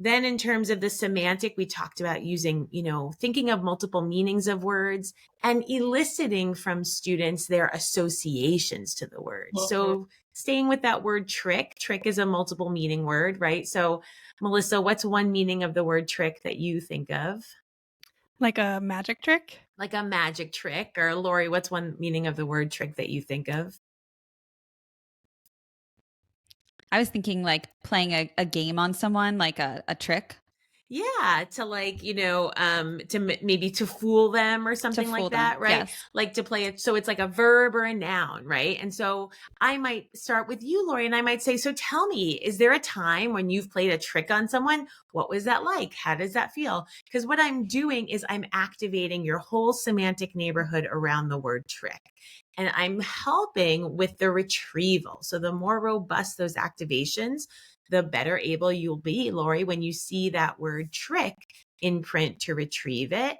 Then in terms of the semantic, we talked about using, thinking of multiple meanings of words and eliciting from students their associations to the word. So staying with that word trick is a multiple meaning word, right? So Melissa, what's one meaning of the word trick that you think of? Like a magic trick? Like a magic trick. Or Lori, what's one meaning of the word trick that you think of? I was thinking like playing a game on someone, like a trick. Yeah, to maybe to fool them or something like that, right? Yes. Like to play it. So it's like a verb or a noun, right? And so I might start with you, Lori, and I might say, so tell me, is there a time when you've played a trick on someone? What was that like? How does that feel? Because what I'm doing is I'm activating your whole semantic neighborhood around the word trick. And I'm helping with the retrieval. So the more robust those activations, the better able you'll be, Lori, when you see that word trick in print to retrieve it.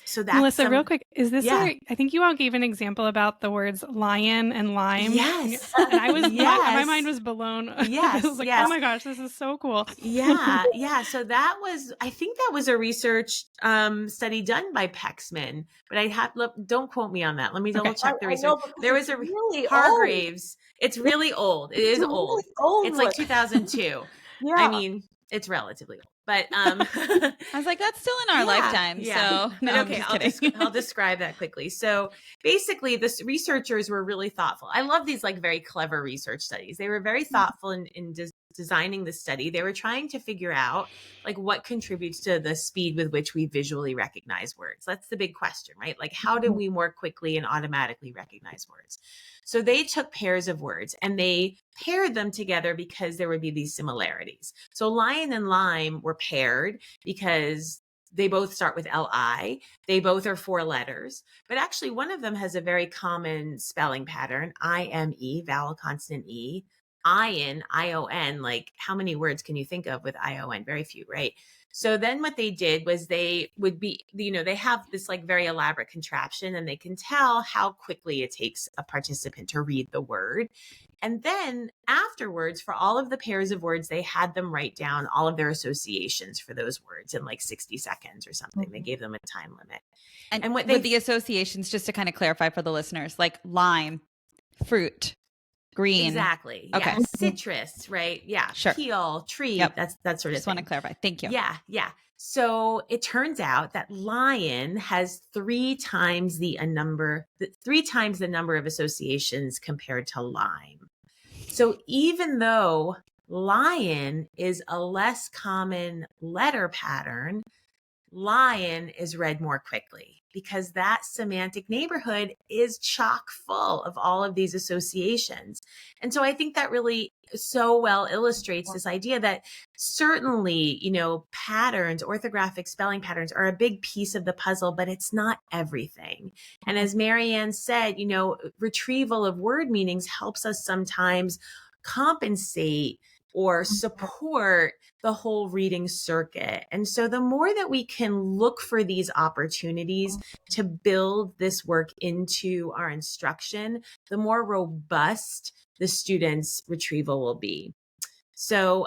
So that's Melissa, real quick, is this yeah. I think you all gave an example about the words lion and lime. Yes. And I was, yes. my mind was blown. Yes. I was like, yes. oh my gosh, this is so cool. Yeah. So I think that was a research study done by Pexman, but don't quote me on that. Let me double check the research. There was a really Hargraves. It's really old. It is old. Really old. It's like 2002. Yeah. I mean, it's relatively old, but I was like, that's still in our lifetime. Yeah. So no, okay, I'm I'll describe that quickly. So basically, the researchers were really thoughtful. I love these like very clever research studies. They were very thoughtful in designing the study. They were trying to figure out like what contributes to the speed with which we visually recognize words. That's the big question, right? Like how do we more quickly and automatically recognize words? So they took pairs of words and they paired them together because there would be these similarities. So lion and lime were paired because they both start with L-I. They both are 4 letters, but actually one of them has a very common spelling pattern, I-M-E, vowel consonant E, ion, I-O-N. Like how many words can you think of with I-O-N? Very few, right? So then what they did was they would be, they have this like very elaborate contraption and they can tell how quickly it takes a participant to read the word. And then afterwards, for all of the pairs of words, they had them write down all of their associations for those words in like 60 seconds or something. They gave them a time limit. And what with the associations, just to kind of clarify for the listeners, like lime, fruit, green. Exactly. Okay. Yeah. Citrus, right? Yeah. Sure. Peel, tree. Yep. That sort of thing. Just want to clarify. Thank you. Yeah. So it turns out that lion has 3 times the number of associations compared to lime. So even though lion is a less common letter pattern, lion is read more quickly because that semantic neighborhood is chock full of all of these associations. And so I think that really so well illustrates this idea that certainly, patterns, orthographic spelling patterns are a big piece of the puzzle, but it's not everything. And as Maryanne said, retrieval of word meanings helps us sometimes compensate or support the whole reading circuit. And so the more that we can look for these opportunities to build this work into our instruction, the more robust the student's retrieval will be. So